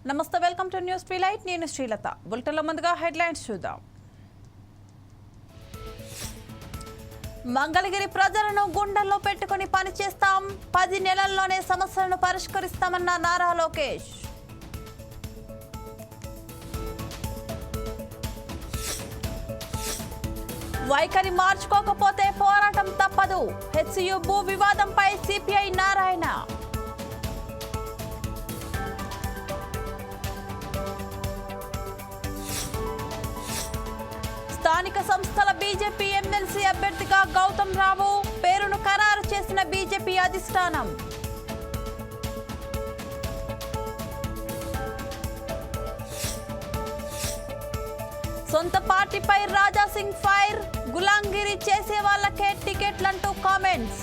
నమస్తే, welcome to news twilight. నేను శ్రీలత. బులెటిన్లో ముందుగా హెడ్లైన్స్ చూద్దాం. మంగళగిరి ప్రజలను గుండెల్లో పెట్టుకుని పనిచేస్తాం, 10 నెలల్లోనే సమస్యలను పరిష్కరిస్తామన్న నారా లోకేష్. వైఖరి మార్చుకోకపోతే పోరాటం తప్పదు, హెచ్సియు భూ వివాదంపై సిపిఐ నారాయణ. స్థానిక సంస్థల బీజేపీ ఎమ్మెల్సీ అభ్యర్థిగా గౌతమ్ రావు పేరును ఖరారు చేసిన బీజేపీ అధిష్టానం. సొంత పార్టీపై రాజా సింగ్ ఫైర్, గులాంగిరి చేసే వాళ్ళకే టికెట్లంటూ కామెంట్స్.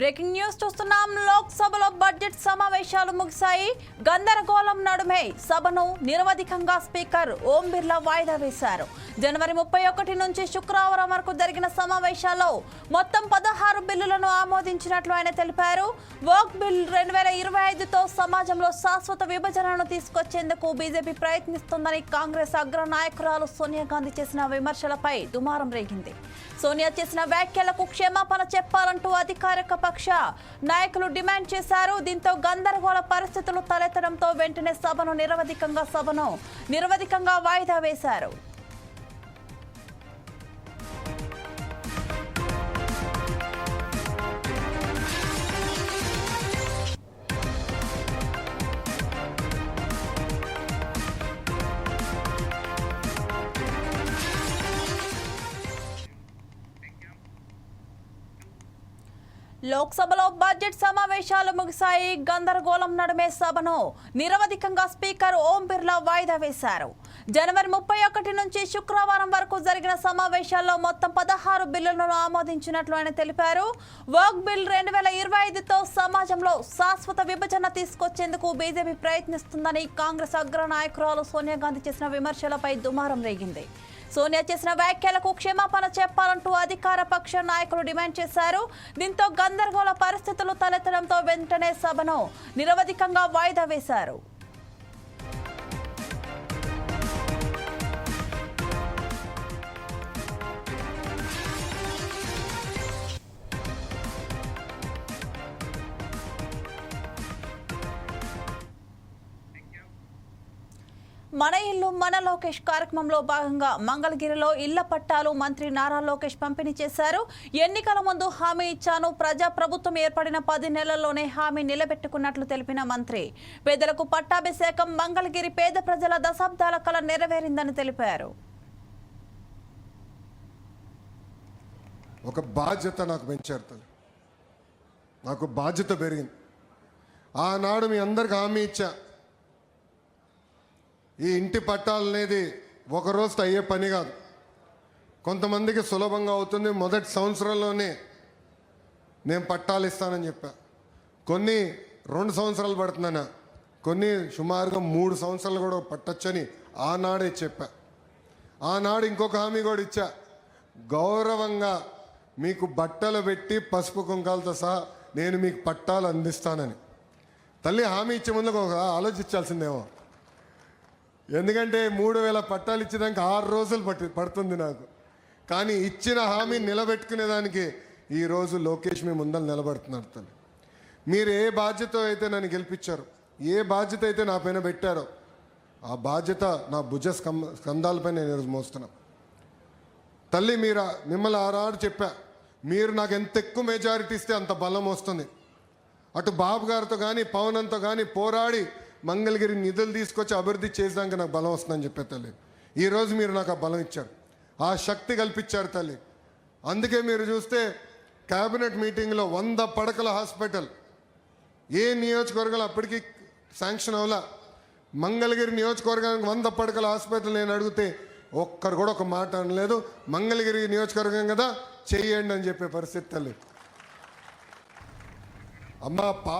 బ్రేకింగ్ న్యూస్ చూస్తున్నాం. లోక్సభలో బడ్జెట్ సమావేశాలు ముగిశాయి. గందరగోళం నడుమే సభను నిరవధికంగా స్పీకర్ ఓం బిర్లా వాయిదా వేశారు. జనవరి 31 నుంచి శుక్రవారం వరకు జరిగిన సమావేశాల్లో మొత్తం 16 బిల్లులను ఆమోదించినట్లు ఆయన తెలిపారు. వర్క్ బిల్ 2025తో సమాజంలో శాశ్వత విభజనను తీసుకొచ్చేందుకు బీజేపీ ప్రయత్నిస్తోందని కాంగ్రెస్ అగ్ర నాయకురాలు సోనియా గాంధీ చేసిన విమర్శలపై దుమారం రేగింది. సోనియా చేసిన వ్యాఖ్యలకు క్షమాపణ చెప్పాలంటూ అధికారిక పక్ష నాయకులు డిమాండ్ చేశారు. దీంతో గందరగోళ పరిస్థితులు తలెత్తడంతో వెంటనే సభను నిరవధికంగా వాయిదా వేశారు. లోక్సభలో బడ్జెట్ సమావేశాలు ముగిశాయి. గందరగోళం నడుమే సభను నిరవధికంగా స్పీకర్ ఓం బిర్లా వాయిదా వేశారు. జనవరి 31 నుంచి శుక్రవారం వరకు జరిగిన సమావేశాల్లో మొత్తం 16 బిల్లులను ఆమోదించినట్లు ఆయన తెలిపారు. వర్క్ బిల్ 2025తో సమాజంలో శాశ్వత విభజన తీసుకొచ్చేందుకు బీజేపీ ప్రయత్నిస్తుందని కాంగ్రెస్ అగ్ర నాయకురాలు సోనియా గాంధీ చేసిన విమర్శలపై దుమారం రేగింది. సోనియా చేసిన వ్యాఖ్యలకు క్షమాపణ చెప్పాలంటూ అధికార పక్ష నాయకులు డిమాండ్ చేశారు. దీంతో గందరగోళ పరిస్థితులు తలెత్తడంతో వెంటనే సభను నిరవధికంగా వాయిదా వేశారు. మన ఇల్లు మన లోకేష్ కార్యక్రమంలో భాగంగా మంగళగిరిలో ఇళ్ల పట్టాలు మంత్రి నారా లోకేష్ పంపిణీ చేశారు. ఎన్నికల ముందు హామీ ఇచ్చాను, ప్రజాప్రభుత్వం ఏర్పడిన 10 నెలల్లోనే హామీ నిలబెట్టుకున్నట్లు తెలిపిన మంత్రి పేదలకు పట్టాభిషేకం, మంగళగిరి పేద ప్రజల దశాబ్దాల కల నెరవేరిందని తెలిపారు. ఒక బాధ్యత నాకు పెంచారు, నాకు బాధ్యత పెరిగింది. ఆనాడు మీ అందరికి హామీ ఇచ్చా, ఈ ఇంటి పట్టాలు అనేది ఒక రోజుతో అయ్యే పని కాదు. కొంతమందికి సులభంగా అవుతుంది. మొదటి సంవత్సరంలోనే నేను పట్టాలు ఇస్తానని చెప్పా. కొన్ని 2 సంవత్సరాలు పడుతుందన్నా, కొన్ని సుమారుగా 3 సంవత్సరాలు కూడా పట్టొచ్చని ఆనాడే చెప్పా. ఆనాడు ఇంకొక హామీ కూడా ఇచ్చా, గౌరవంగా మీకు బట్టలు పెట్టి పసుపు కుంకాలతో సహా నేను మీకు పట్టాలు అందిస్తానని. తల్లి హామీ ఇచ్చే ముందు ఒక ఆలోచించాల్సిందేమో, ఎందుకంటే 3000 పట్టాలు ఇచ్చేదానికి 6 రోజులు పడుతుంది నాకు. కానీ ఇచ్చిన హామీ నిలబెట్టుకునేదానికి ఈరోజు లోకేష్ మీ ముందర నిలబడుతున్నారు. తల్లి, మీరు ఏ బాధ్యత అయితే నన్ను గెలిపించారు, ఏ బాధ్యత అయితే నా పైన పెట్టారో ఆ బాధ్యత నా భుజ స్కంధాలపై నేను ఈరోజు మోస్తున్నాను. తల్లి, మిమ్మల్ని ఆనాడు చెప్పా, మీరు నాకు ఎంత ఎక్కువ మెజారిటీ ఇస్తే అంత బలం వస్తుంది. అటు బాబు గారితో కానీ పవనంతో కానీ పోరాడి మంగళగిరి నిధులు తీసుకొచ్చి అభివృద్ధి చేసాక నాకు బలం వస్తుందని చెప్పే తల్లి. ఈరోజు మీరు నాకు ఆ బలం ఇచ్చారు, ఆ శక్తి కల్పించారు తల్లి. అందుకే మీరు చూస్తే క్యాబినెట్ మీటింగ్లో 100 పడకల హాస్పిటల్ ఏ నియోజకవర్గంలో అప్పటికీ శాంక్షన్ అవ్వాల. మంగళగిరి నియోజకవర్గానికి 100 పడకల హాస్పిటల్ నేను అడిగితే ఒక్కరు కూడా ఒక మాట అనలేదు. మంగళగిరి నియోజకవర్గం కదా చేయండి అని చెప్పే పరిస్థితి తల్లి. అమ్మా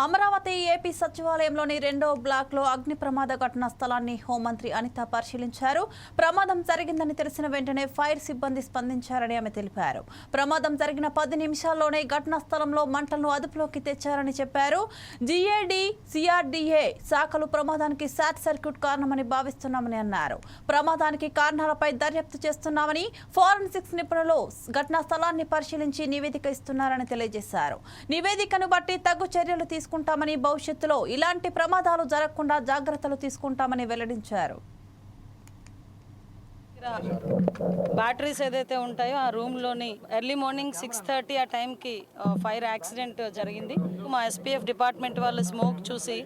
అమరావతి ఏపీ సచివాలయంలోని 2వ బ్లాక్లో అగ్ని ప్రమాద ఘటనా స్థలాన్ని హోంమంత్రి అనిత పరిశీలించారు. ప్రమాదం జరిగిందని తెలిసిన వెంటనే ఫైర్ సిబ్బంది స్పందించారని ఆమె తెలిపారు. ప్రమాదం జరిగిన 10 నిమిషాల్లోనే ఘటనా స్థలంలో మంటలను అదుపులోకి తెచ్చారని చెప్పారు. జీఏడీ, సిఆర్డీఏ శాఖలు ప్రమాదానికి షార్ట్ సర్క్యూట్ కారణమని భావిస్తున్నామని అన్నారు. ప్రమాదానికి కారణాలపై దర్యాప్తు చేస్తున్నామని, ఫోరెన్సిక్స్ నిపుణులు ఘటనా స్థలాన్ని పరిశీలించి నివేదిక ఇస్తున్నారని తెలియజేశారు. నివేదికను బట్టి తగు చర్యలు తీసుకుంటామని, భవిష్యత్తులో ఇలాంటి ప్రమాదాలు జరగకుండా జాగ్రత్తలు తీసుకుంటామని వెల్లడించారు. బ్యాటరీస్ ఏదైతే ఉంటాయో ఆ రూమ్లోని ఎర్లీ మార్నింగ్ 6:30 ఆ టైంకి ఫైర్ యాక్సిడెంట్ జరిగింది. మా ఎస్పీఎఫ్ డిపార్ట్మెంట్ వాళ్ళు స్మోక్ చూసి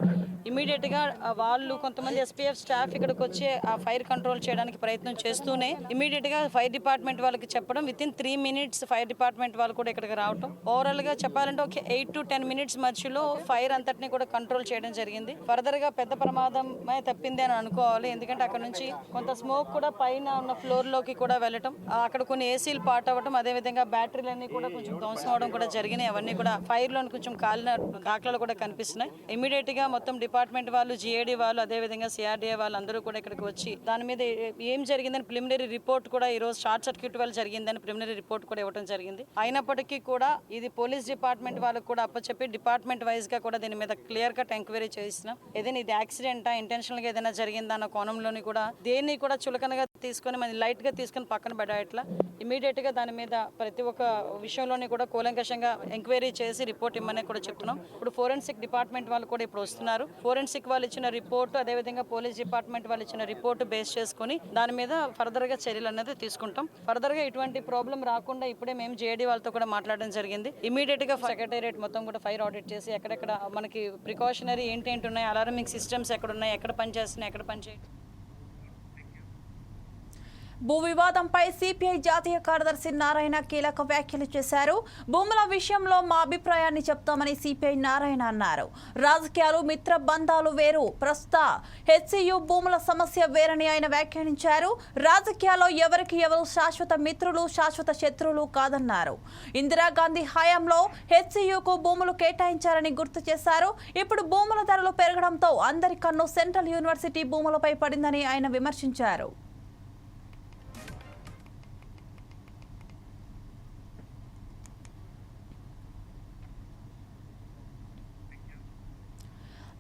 ఇమీడియట్గా వాళ్ళు కొంతమంది ఎస్పీఎఫ్ స్టాఫ్ ఇక్కడికి వచ్చి ఆ ఫైర్ కంట్రోల్ చేయడానికి ప్రయత్నం చేస్తూనే ఇమీడియట్గా ఫైర్ డిపార్ట్మెంట్ వాళ్ళకి చెప్పడం, with in 3 minutes fire department వాళ్ళు కూడా ఇక్కడికి రావటం. ఓవరాల్గా చెప్పాలంటే ఒక 8 to 10 minutes మధ్యలో ఫైర్ అంతటిని కూడా కంట్రోల్ చేయడం జరిగింది. ఫర్దర్గా పెద్ద ప్రమాదమే తప్పింది అని అనుకోవాలి. ఎందుకంటే అక్కడ నుంచి కొంత స్మోక్ కూడా పైన ఉన్న ఫ్లోర్లోకి కూడా వెళ్ళటం, అక్కడ కొన్ని ఏసీలు పాట్ అవ్వటం, అదేవిధంగా బ్యాటరీలన్నీ కూడా కొంచెం ధ్వంసం అవడం కూడా జరిగినాయి. అవన్నీ కూడా ఫైర్లో కొంచెం కాలిన దాఖలాలు కూడా కనిపిస్తున్నాయి. ఇమీడియట్గా మొత్తం డిపార్ట్మెంట్ వాళ్ళు, జీఏడీ వాళ్ళు, అదేవిధంగా సిఆర్డీఏ వాళ్ళు అందరూ కూడా ఇక్కడికి వచ్చి దాని మీద ఏం జరిగిందని ప్రిలిమినరీ రిపోర్ట్ కూడా ఈ రోజు షార్ట్ సర్క్యూట్ వల్ల జరిగిందని ప్రిలిమినరీ రిపోర్ట్ కూడా ఇవ్వడం జరిగింది. అయినప్పటికీ కూడా ఇది పోలీస్ డిపార్ట్మెంట్ వాళ్ళకు కూడా అప్పచెప్పి డిపార్ట్మెంట్ వైజ్ గా కూడా దీని మీద క్లియర్ కట్ ఎంక్వైరీ చేస్తున్నాం. ఏదైనా ఇది యాక్సిడెంటా, ఇంటెన్షనల్ గా ఏదైనా జరిగిందా అన్న కోణంలోని కూడా దేన్ని కూడా చులకనగా తీసుకొని మన లైట్ గా తీసుకొని పక్కన పెట్టట్లా ఇమీడియట్ గా దాని మీద ప్రతి ఒక్క విషయంలోని కూడా కూలంకషంగా ఎంక్వైరీ చేసి రిపోర్ట్ ఇమ్మని కూడా చెప్తున్నాం. ఇప్పుడు ఫోరెన్సిక్ డిపార్ట్మెంట్ వాళ్ళు కూడా ఇప్పుడు వస్తున్నారు. ఫోరెన్సిక్ వాళ్ళు ఇచ్చిన రిపోర్టు, అదేవిధంగా పోలీస్ డిపార్ట్మెంట్ వాళ్ళు ఇచ్చిన రిపోర్టు బేస్ చేసుకుని దాని మీద ఫర్దర్ గా చర్యలు అనేది తీసుకుంటాం. ఫర్దర్ గా ఇటువంటి ప్రాబ్లం రాకుండా ఇప్పుడే మేము జేడీ వాళ్ళతో కూడా మాట్లాడడం జరిగింది. ఇమీడియట్ గా సెక్రటేరియట్ మొత్తం కూడా ఫైర్ ఆడిట్ చేసి ఎక్కడెక్కడ మనకి ప్రికాషనరీ ఏంటేంటి ఉన్నాయి, అలారమింగ్ సిస్టమ్స్ ఎక్కడ ఉన్నాయి, ఎక్కడ పనిచేస్తున్నాయి, ఎక్కడ పనిచేయ. భూ వివాదంపై సిపిఐ జాతీయ కార్యదర్శి నారాయణ కీలక వ్యాఖ్యలు చేశారు. భూముల విషయంలో మా అభిప్రాయాన్ని చెప్తామని సిపిఐ నారాయణ అన్నారు. రాజకీయాలు, మిత్ర బంధాలు వేరు, ప్రస్తుత హెచ్సియు భూముల సమస్య వేరని ఆయన వ్యాఖ్యానించారు. రాజకీయాల్లో ఎవరికి ఎవరు శాశ్వత మిత్రులు, శాశ్వత శత్రువులు కాదన్నారు. ఇందిరాగాంధీ హయాంలో హెచ్సియుకు భూములు కేటాయించారని గుర్తు చేశారు. ఇప్పుడు భూముల ధరలు పెరగడంతో అందరి కన్ను సెంట్రల్ యూనివర్సిటీ భూములపై పడిందని ఆయన విమర్శించారు.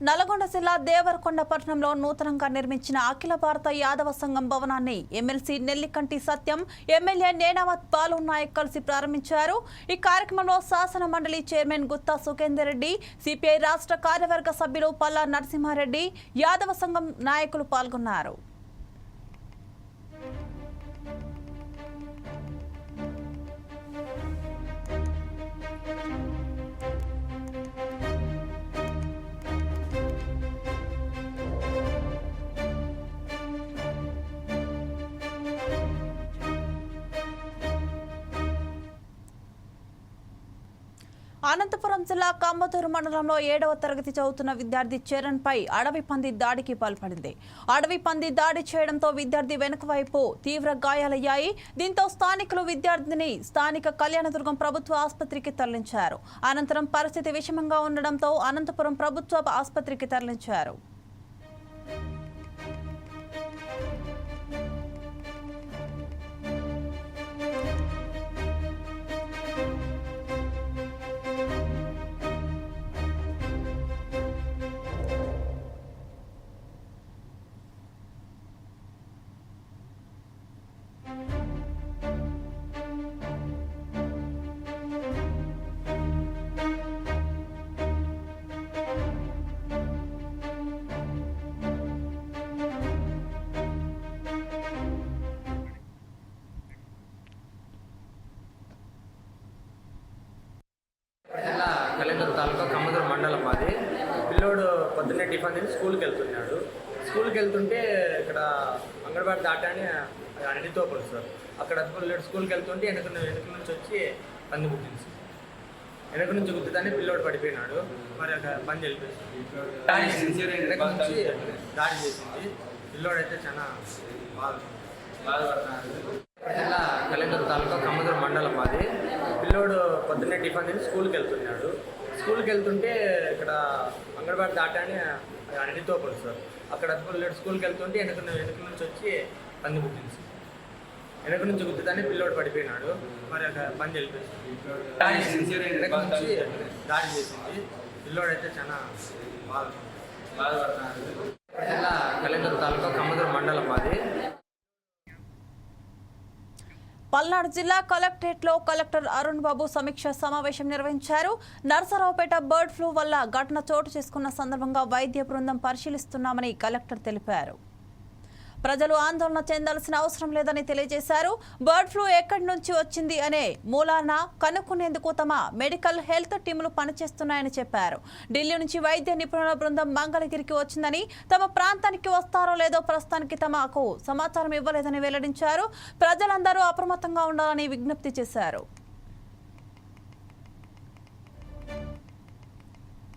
నల్గొండ జిల్లా దేవరకొండ పట్టణంలో నూతనంగా నిర్మించిన అఖిల భారత యాదవ సంఘం భవనాన్ని ఎమ్మెల్సీ నెల్లికంటి సత్యం, ఎమ్మెల్యే నేనావత్ బాలు నాయక్ కలిసి ప్రారంభించారు. ఈ కార్యక్రమంలో శాసన మండలి చైర్మన్ గుత్తా సుఖేందర్ రెడ్డి, సిపిఐ రాష్ట్ర కార్యవర్గ సభ్యులు పల్లా నరసింహారెడ్డి, యాదవ సంఘం నాయకులు పాల్గొన్నారు. అనంతపురం జిల్లా కమ్మతూరు మండలంలో 7వ తరగతి చదువుతున్న విద్యార్థి చరణ్ పై అడవి పంది దాడికి పాల్పడింది. అడవి పంది దాడి చేయడంతో విద్యార్థి వెనుక వైపు తీవ్ర గాయాలయ్యాయి. దీంతో స్థానికులు విద్యార్థిని స్థానిక కళ్యాణదుర్గం ప్రభుత్వ ఆసుపత్రికి తరలించారు. అనంతరం పరిస్థితి విషమంగా ఉండడంతో అనంతపురం ప్రభుత్వ ఆసుపత్రికి తరలించారు. కమ్మదూరు మండలం మాది. పిల్లోడు పొద్దున్నే టిఫిన్ తిని స్కూల్కి వెళ్తున్నాడు. స్కూల్కి వెళ్తుంటే ఇక్కడ అంగన్వాడి దాటాని అరటి తోపులు సార్. అక్కడ పిల్లోడు స్కూల్కి వెళ్తుంటే వెనక నుంచి వచ్చి పంది గుద్దింది సార్. వెనక నుంచి గుద్దుతానే పిల్లోడు పడిపోయినాడు. మరి అక్కడ పంది వెళ్ళిపోయింది. వెనక నుంచి దాడి చేసింది. పిల్లోడు అయితే చాలా బాధపడుతున్నాడు. జిల్లా కలెక్టర్ తాలూకా కమ్మదూరు మండలం మాది. పిల్లోడు పొద్దున్నే టిఫిన్ తిని స్కూల్కి వెళ్తున్నాడు. స్కూల్కి వెళ్తుంటే ఇక్కడ అంగన్వాడి దాటాని అరటి తోపులు సార్. అక్కడ పిల్లోడు స్కూల్కి వెళ్తుంటే వెనక నుంచి వచ్చి పంది గుద్దింది సార్. వెనక నుంచి గుద్దుతానే పిల్లోడు పడిపోయినాడు. మరి అక్కడ పంది వెళ్ళిపోయింది. వెనక నుంచి దాడి చేసింది. పిల్లోడు అయితే చాలా బాధపడుతున్నాడు. జిల్లా కలెక్టర్ తాలూకా కమ్మదూరు మండలం మాది. పల్నాడు జిల్లా కలెక్టరేట్లో కలెక్టర్ అరుణ్ బాబు సమీక్ష సమావేశం నిర్వహించారు. నర్సరావుపేట బర్డ్ ఫ్లూ వల్ల ఘటన చోటు చేసుకున్న సందర్భంగా వైద్య బృందం పరిశీలిస్తున్నామని కలెక్టర్ తెలిపారు. ప్రజలు ఆందోళన చెందాల్సిన అవసరం లేదని తెలియజేశారు. బర్డ్ ఫ్లూ ఎక్కడి నుంచి వచ్చింది అనే మూలాన కనుక్కునేందుకు తమ మెడికల్ హెల్త్ టీములు పనిచేస్తున్నాయని చెప్పారు. ఢిల్లీ నుంచి వైద్య నిపుణుల బృందం మంగళగిరికి వచ్చిందని, తమ ప్రాంతానికి వస్తారో లేదో ప్రస్తుతానికి తమకు సమాచారం ఇవ్వలేదని వెల్లడించారు. ప్రజలందరూ అప్రమత్తంగా ఉండాలని విజ్ఞప్తి చేశారు.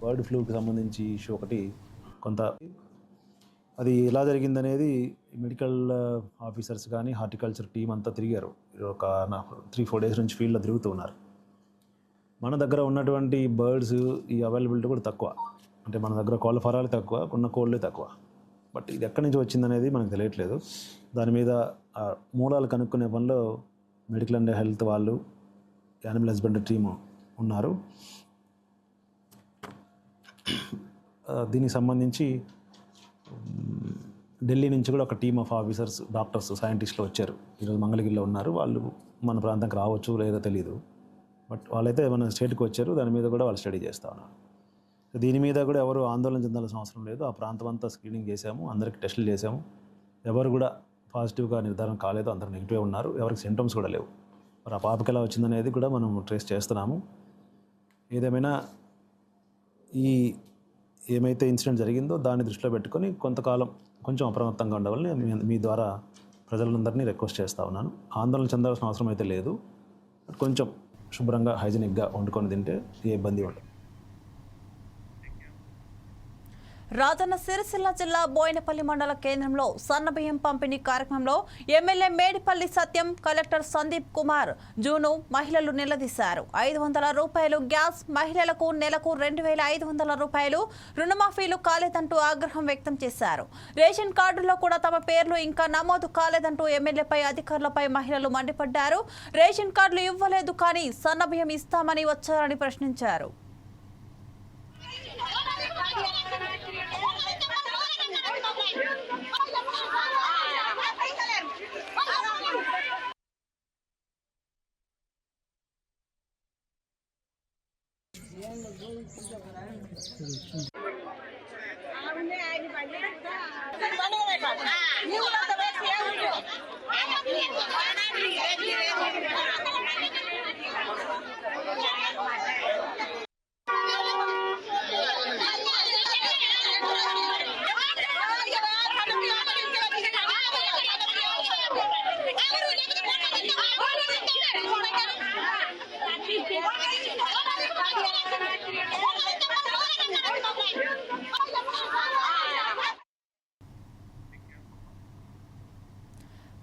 బర్డ్ ఫ్లూకి సంబంధించి ఇష్యూ ఒకటి కొంత అది ఎలా జరిగిందనేది మెడికల్ ఆఫీసర్స్ కానీ హార్టికల్చర్ టీం అంతా తిరిగారు. ఒక 3-4 డేస్ నుంచి ఫీల్డ్లో తిరుగుతూ ఉన్నారు. మన దగ్గర ఉన్నటువంటి బర్డ్స్ ఈ అవైలబిలిటీ కూడా తక్కువ. అంటే మన దగ్గర కోళ్ళ ఫారాలు తక్కువ, ఉన్న కోళ్ళే తక్కువ. బట్ ఇది ఎక్కడి నుంచి వచ్చిందనేది మనకు తెలియట్లేదు. దాని మీద మూలాలు కనుక్కునే పనిలో మెడికల్ అండ్ హెల్త్ వాళ్ళు, యానిమల్ హస్బెండరీ టీము ఉన్నారు. దీనికి సంబంధించి ఢిల్లీ నుంచి కూడా ఒక టీమ్ ఆఫ్ ఆఫీసర్స్, డాక్టర్స్, సైంటిస్టులు వచ్చారు. ఈరోజు మంగళగిరిలో ఉన్నారు. వాళ్ళు మన ప్రాంతానికి రావచ్చు లేదో తెలియదు. బట్ వాళ్ళైతే మన స్టేట్కి వచ్చారు. దాని మీద కూడా వాళ్ళు స్టడీ చేస్తూ ఉన్నారు. దీని మీద కూడా ఎవరు ఆందోళన చెందాల్సిన అవసరం లేదు. ఆ ప్రాంతం అంతా స్క్రీనింగ్ చేశాము, అందరికి టెస్టులు చేశాము. ఎవరు కూడా పాజిటివ్గా నిర్ధారణ కాలేదు, అందరూ నెగిటివ్ ఉన్నారు. ఎవరికి సింటమ్స్ కూడా లేవు. మరి ఆ పాపకి ఎలా వచ్చిందనేది కూడా మనం ట్రేస్ చేస్తున్నాము. ఏదేమైనా ఏమైతే ఇన్సిడెంట్ జరిగిందో దాన్ని దృష్టిలో పెట్టుకొని కొంతకాలం కొంచెం అప్రమత్తంగా ఉండవాలని మీ ద్వారా ప్రజలందరినీ రిక్వెస్ట్ చేస్తూ ఉన్నాను. ఆందోళన చెందాల్సిన అవసరం అయితే లేదు. కొంచెం శుభ్రంగా హైజీనిక్గా వండుకొని తింటే ఏ ఇబ్బంది ఉండదు. రాజన్న సిరిసిల్ల జిల్లా బోయినపల్లి మండల కేంద్రంలో సన్నబియ్యం పంపిణీ కార్యక్రమంలో ఎమ్మెల్యే మేడిపల్లి సత్యం, కలెక్టర్ సందీప్ కుమార్ జూను మహిళలు నిలదీశారు. 500 రూపాయలు గ్యాస్, మహిళలకు నెలకు 2500 రూపాయలు రుణమాఫీలు కాలేదంటూ ఆగ్రహం వ్యక్తం చేశారు. రేషన్ కార్డుల్లో కూడా తమ పేర్లు ఇంకా నమోదు కాలేదంటూ ఎమ్మెల్యేపై, అధికారులపై మహిళలు మండిపడ్డారు. రేషన్ కార్డులు ఇవ్వలేదు కానీ సన్నబియ్యం ఇస్తామని వచ్చారని ప్రశ్నించారు.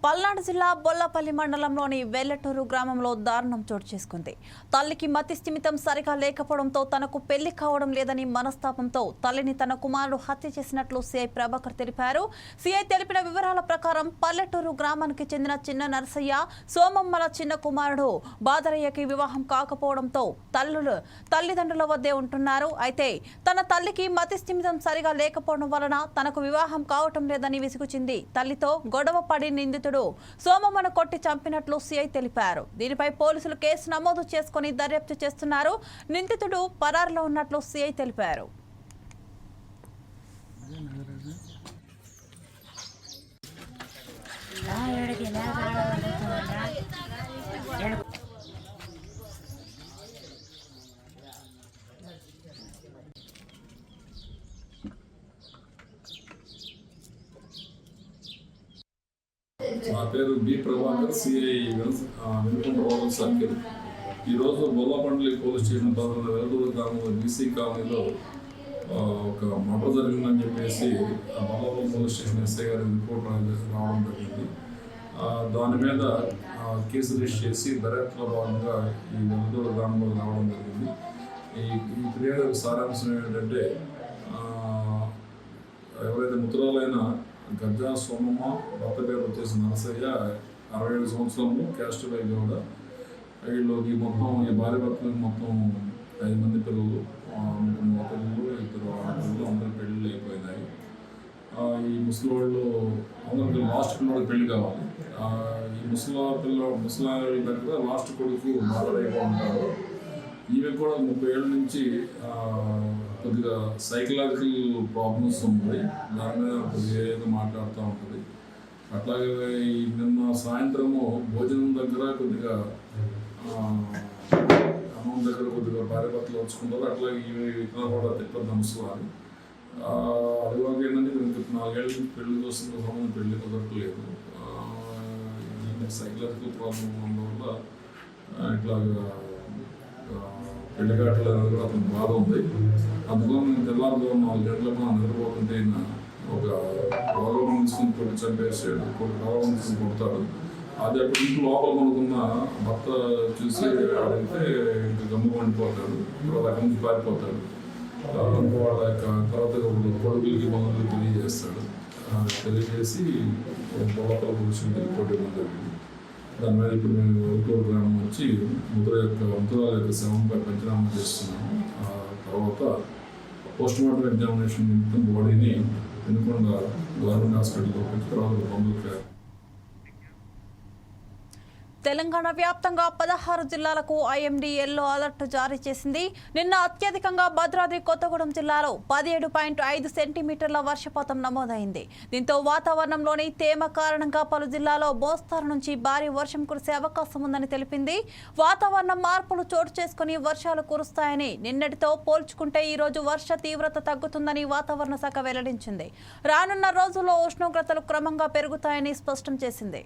పల్నాడు జిల్లా బొల్లపల్లి మండలంలోని వెల్లటూరు గ్రామంలో దారుణం చోటు చేసుకుంది. తల్లికి మతి స్థిమితం సరిగా లేకపోవడంతో తనకు పెళ్లి కావడం లేదని మనస్తాపంతో తల్లిని తన కుమారుడు హత్య చేసినట్లు సిఐ ప్రభాకర్ తెలిపారు. సిఐ తెలిపిన వివరాల ప్రకారం పల్లెటూరు గ్రామానికి చెందిన చిన్న నరసయ్య, సోమమ్మల చిన్న కుమారుడు బాదరయ్యకి వివాహం కాకపోవడంతో తల్లిదండ్రుల వద్దే ఉంటున్నారు. అయితే తన తల్లికి మతి స్థిమితం సరిగా లేకపోవడం వలన తనకు వివాహం కావటం లేదని విసుగుచింది. తల్లితో గొడవ పడి నిందితుడు సోమమ్మను కొట్టి చంపినట్లు సిఐ తెలిపారు. దీనిపై పోలీసులు కేసు నమోదు చేసుకుని దర్యాప్తు చేస్తున్నారు. నిందితుడు పరారులో ఉన్నట్లు సిఐ తెలిపారు. పేరు B Prabhakar, CI Venukonda rural circle. ఈరోజు బొల్లపండ్లి పోలీస్ స్టేషన్ పరిధిలో వెలుగురు గ్రామంలో బీసీ కాలనీలో ఒక మర్డర్ జరిగిందని చెప్పేసి బొల్లవరం పోలీస్ స్టేషన్ ఎస్ఐ గారి రిపోర్ట్ రావడం జరిగింది. దాని మీద కేసు రిజిస్టర్ చేసి దర్యాప్తులో భాగంగా ఈ వెలుగురు గ్రామంలో రావడం జరిగింది. ఈ ఫిర్యాదు సారాంశం ఏంటంటే ఎవరైతే మృతురాలైన గజ్జా సోమమ్మ, భర్త పేరు వచ్చేసి నరసయ్య, 67 సంవత్సరాలు, క్యాస్ట్ బై గౌడ. వీళ్ళకి మొత్తం ఈ భార్య భర్తలకు మొత్తం 5 మంది పిల్లలు, 3 పిల్లలు, 2 ఆడపిల్లలు, అందరూ పెళ్ళిళ్ళు అయిపోయినాయి. ఈ ముసలి వాళ్ళు అందరికి లాస్ట్ పిల్లవాడు పెళ్లి కావాలి. ఈ ముసలి దగ్గర లాస్ట్ కొడుకు బాధరైపో ఉంటారు. ఈమె కూడా 30 ఏళ్ళ నుంచి కొద్దిగా సైకలాజికల్ ప్రాబ్లమ్స్ ఉన్నాయి. దాని మీద కొద్దిగా ఏదో మాట్లాడుతూ ఉంటుంది. అట్లాగే నిన్న సాయంత్రము భోజనం దగ్గర కొద్దిగా అన్నం దగ్గర కొద్దిగా భార్య భర్తలు వచ్చుకుంటారు. అట్లాగే ఈమె ఇతర కూడా తిప్పని నమ్ముకోవాలి. అదివాక ఏంటంటే 4 ఏళ్ళ నుంచి పెళ్లి చూస్తున్న సంబంధం పెళ్లి కుదరట్లేదు. సైకలాజికల్ ప్రాబ్లం ఉన్నందువల్ల ఇట్లాగా పెళ్లి కావట్లేదు అనేది కూడా అతనికి బాధ ఉంది. అందులో నేను తెల్లారులో 4 గంటలకు నిద్రపోతుంటే ఒక గౌరవం తీసుకుని కొట్టి చంపేసాడు. గౌరవం తీసుకుని కొడతాడు. అది అప్పుడు ఇంటి లోపల కొనుక్కున్న భర్త చూసి అడిగితే ఇంకా గమ్ము పండిపోతాడు. తర్వాత అక్కడి నుంచి పారిపోతాడు. వాళ్ళ యొక్క తర్వాత కొడుకులకి బంధువులకి తెలియజేస్తాడు. తెలియజేసి లోపల కూర్చుంటే కొట్టి జరిగింది. దాని మీద ఇప్పుడు మేము ఒక్కూరు గ్రామం వచ్చి మృతురాల యొక్క శవంపై పంచనామా చేస్తున్నాము. తర్వాత పోస్ట్మార్టం ఎగ్జామినేషన్ నిమిత్తం బాడీని వెనుకొండ గవర్నమెంట్ హాస్పిటల్లో పెట్టి తర్వాత బంధువులు. తెలంగాణ వ్యాప్తంగా 16 జిల్లాలకు ఐఎండీ ఎల్లో అలర్ట్ జారీ చేసింది. నిన్న అత్యధికంగా భద్రాద్రి కొత్తగూడెం జిల్లాలో 17.5 సెంటీమీటర్ల వర్షపాతం నమోదైంది. దీంతో వాతావరణంలోని తేమ కారణంగా పలు జిల్లాలో మోస్తారు నుంచి భారీ వర్షం కురిసే అవకాశం ఉందని తెలిపింది. వాతావరణ మార్పులు చోటు చేసుకుని వర్షాలు కురుస్తాయని నిన్నటితో పోల్చుకుంటే ఈ రోజు వర్ష తీవ్రత తగ్గుతుందని వాతావరణ శాఖ వెల్లడించింది. రానున్న రోజుల్లో ఉష్ణోగ్రతలు క్రమంగా పెరుగుతాయని స్పష్టం చేసింది.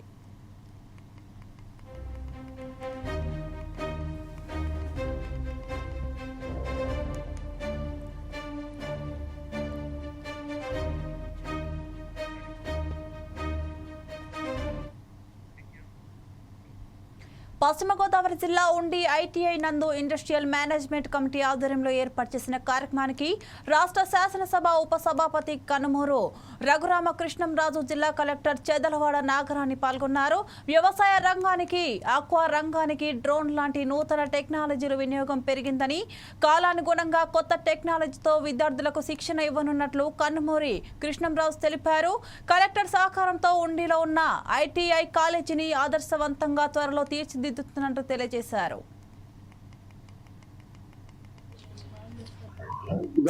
పశ్చిమ గోదావరి జిల్లా ఉండి ఐటీఐ నందు ఇండస్ట్రియల్ మేనేజ్మెంట్ కమిటీ ఆధ్వర్యంలో ఏర్పాటు చేసిన కార్యక్రమానికి రాష్ట్ర శాసనసభ ఉపసభాపతి కనుమూరు రఘురామకృష్ణంరాజు, జిల్లా కలెక్టర్ చెదలవాడ నాగరాణి పాల్గొన్నారు. వ్యవసాయ రంగానికి, ఆక్వా రంగానికి డ్రోన్ లాంటి నూతన టెక్నాలజీల వినియోగం పెరిగిందని, కాలానుగుణంగా కొత్త టెక్నాలజీతో విద్యార్థులకు శిక్షణ ఇవ్వనున్నట్లు కనుమూరి కృష్ణంరాజు తెలిపారు. కలెక్టర్ సహకారంతో ఉండిలో ఉన్న ఐటీఐ కాలేజీని ఆదర్శవంతంగా త్వరలో తీర్చిదిద్దుతున్నట్టు తెలియజేశారు.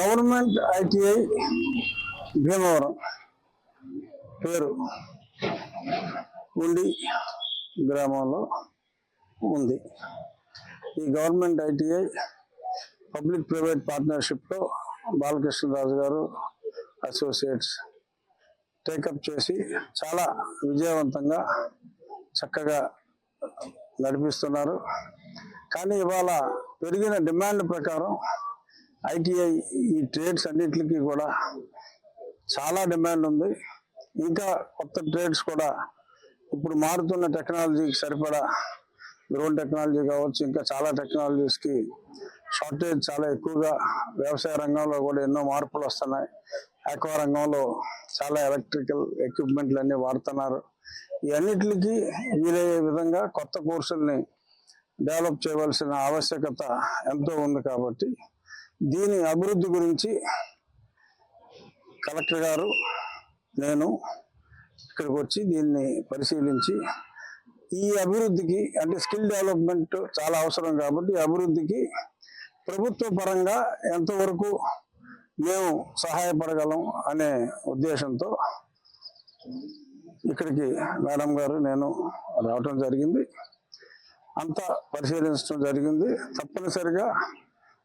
గవర్నమెంట్ ఐటీఐ భీమవరం పేరు ఉండి గ్రామంలో ఉంది. ఈ గవర్నమెంట్ ఐటీఐ పబ్లిక్ ప్రైవేట్ పార్ట్నర్షిప్లో బాలకృష్ణరాజు గారు అసోసియేట్స్ టేకప్ చేసి చాలా విజయవంతంగా చక్కగా నడిపిస్తున్నారు. కానీ ఇవాళ పెరిగిన డిమాండ్ ప్రకారం ఐటీఐ ఈ ట్రేడ్స్ అన్నిటికీ కూడా చాలా డిమాండ్ ఉంది. ఇంకా కొత్త ట్రేడ్స్ కూడా ఇప్పుడు మారుతున్న టెక్నాలజీకి సరిపడా డ్రోన్ టెక్నాలజీ కావచ్చు, ఇంకా చాలా టెక్నాలజీస్కి షార్టేజ్ చాలా ఎక్కువగా. వ్యవసాయ రంగంలో కూడా ఎన్నో మార్పులు వస్తున్నాయి. ఆక్వా రంగంలో చాలా ఎలక్ట్రికల్ ఎక్విప్మెంట్లు అన్నీ వాడుతున్నారు. ఈ అన్నిటికీ వీలయ్యే విధంగా కొత్త కోర్సుల్ని డెవలప్ చేయవలసిన ఆవశ్యకత ఎంతో ఉంది. కాబట్టి దీని అభివృద్ధి గురించి కలెక్టర్ గారు, నేను ఇక్కడికి వచ్చి దీన్ని పరిశీలించి ఈ అభివృద్ధికి, అంటే స్కిల్ డెవలప్మెంట్ చాలా అవసరం కాబట్టి ఈ అభివృద్ధికి ప్రభుత్వ పరంగా ఎంతవరకు మేము సహాయపడగలం అనే ఉద్దేశంతో ఇక్కడికి మేడం గారు, నేను రావటం జరిగింది. అంతా పరిశీలించడం జరిగింది. తప్పనిసరిగా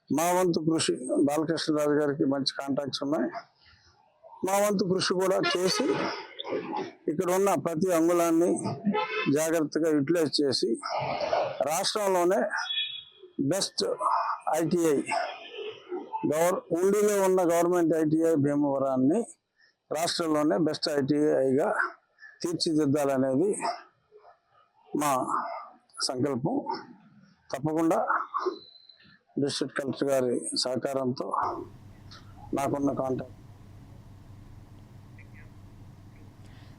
మా వంతు కృషి, బాలకృష్ణరాజు గారికి మంచి కాంటాక్ట్స్ ఉన్నాయి, మా వంతు కృషి కూడా చేసి ఇక్కడ ఉన్న ప్రతి అంగుళాన్ని జాగ్రత్తగా యూటిలైజ్ చేసి రాష్ట్రంలోనే బెస్ట్ ఐటీఐ ఉండిలో ఉన్న గవర్నమెంట్ ఐటీఐ భీమవరాన్ని రాష్ట్రంలోనే బెస్ట్ ఐటీఐగా తీర్చిదిద్దాలనేది మా సంకల్పం. తప్పకుండా డిస్ట్రిక్ట్ కలెక్టర్ గారి సహకారంతో నాకున్న కాంటాక్ట్.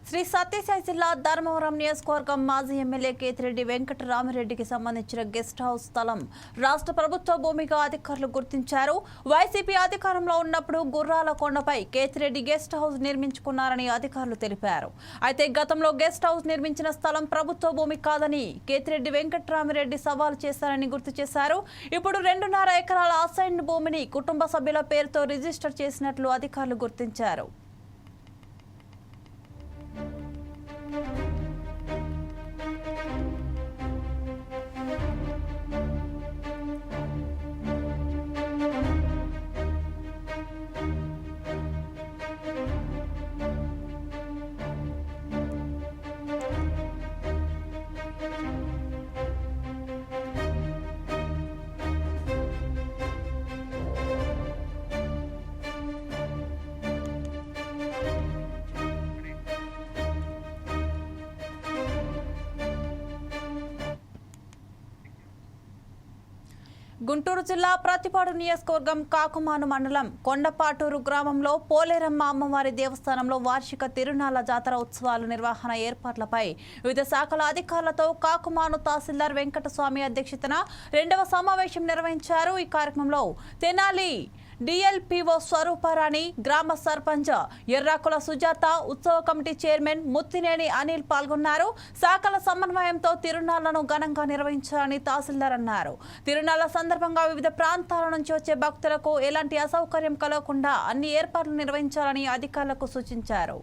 శ్రీ సత్యసాయి జిల్లా ధర్మవరం నియోజకవర్గం మాజీ ఎమ్మెల్యే కేతిరెడ్డి వెంకటరామిరెడ్డికి సంబంధించిన గెస్ట్ హౌస్ స్థలం రాష్ట్ర ప్రభుత్వ భూమిగా అధికారులు గుర్తించారు. వైసీపీ అధికారంలో ఉన్నప్పుడు గుర్రాల కొండపై కేతిరెడ్డి గెస్ట్ హౌస్ నిర్మించుకున్నారని అధికారులు తెలిపారు. అయితే గతంలో గెస్ట్ హౌస్ నిర్మించిన స్థలం ప్రభుత్వ భూమి కాదని కేతిరెడ్డి వెంకటరామిరెడ్డి సవాల్ చేశారని గుర్తు చేశారు. ఇప్పుడు 2.5 ఎకరాల అసైన్డ్ భూమిని కుటుంబ సభ్యుల పేరుతో రిజిస్టర్ చేసినట్లు అధికారులు గుర్తించారు. గుంటూరు జిల్లా ప్రతిపాడు నియోజకవర్గం కాకుమాను మండలం కొండపాటూరు గ్రామంలో పోలేరమ్మ అమ్మవారి దేవస్థానంలో వార్షిక తిరునాళ్ల జాతర ఉత్సవాల నిర్వహణ ఏర్పాట్లపై వివిధ శాఖల అధికారులతో కాకుమాను తహసీల్దార్ వెంకటస్వామి అధ్యక్షతన 2వ సమావేశం నిర్వహించారు. ఈ కార్యక్రమంలో తెనాలి డిఎల్పిఓ స్వరూపారాణి, గ్రామ సర్పంచ్ ఎర్రాకుల సుజాత, ఉత్సవ కమిటీ చైర్మన్ ముత్తినేని అనిల్ పాల్గొన్నారు. శాఖల సమన్వయంతో తిరునాళ్లను ఘనంగా నిర్వహించాలని తహసీల్దార్ అన్నారు. తిరునాళ్ల సందర్భంగా వివిధ ప్రాంతాల నుంచి వచ్చే భక్తులకు ఎలాంటి అసౌకర్యం కలగకుండా అన్ని ఏర్పాట్లు నిర్వహించాలని అధికారులకు సూచించారు.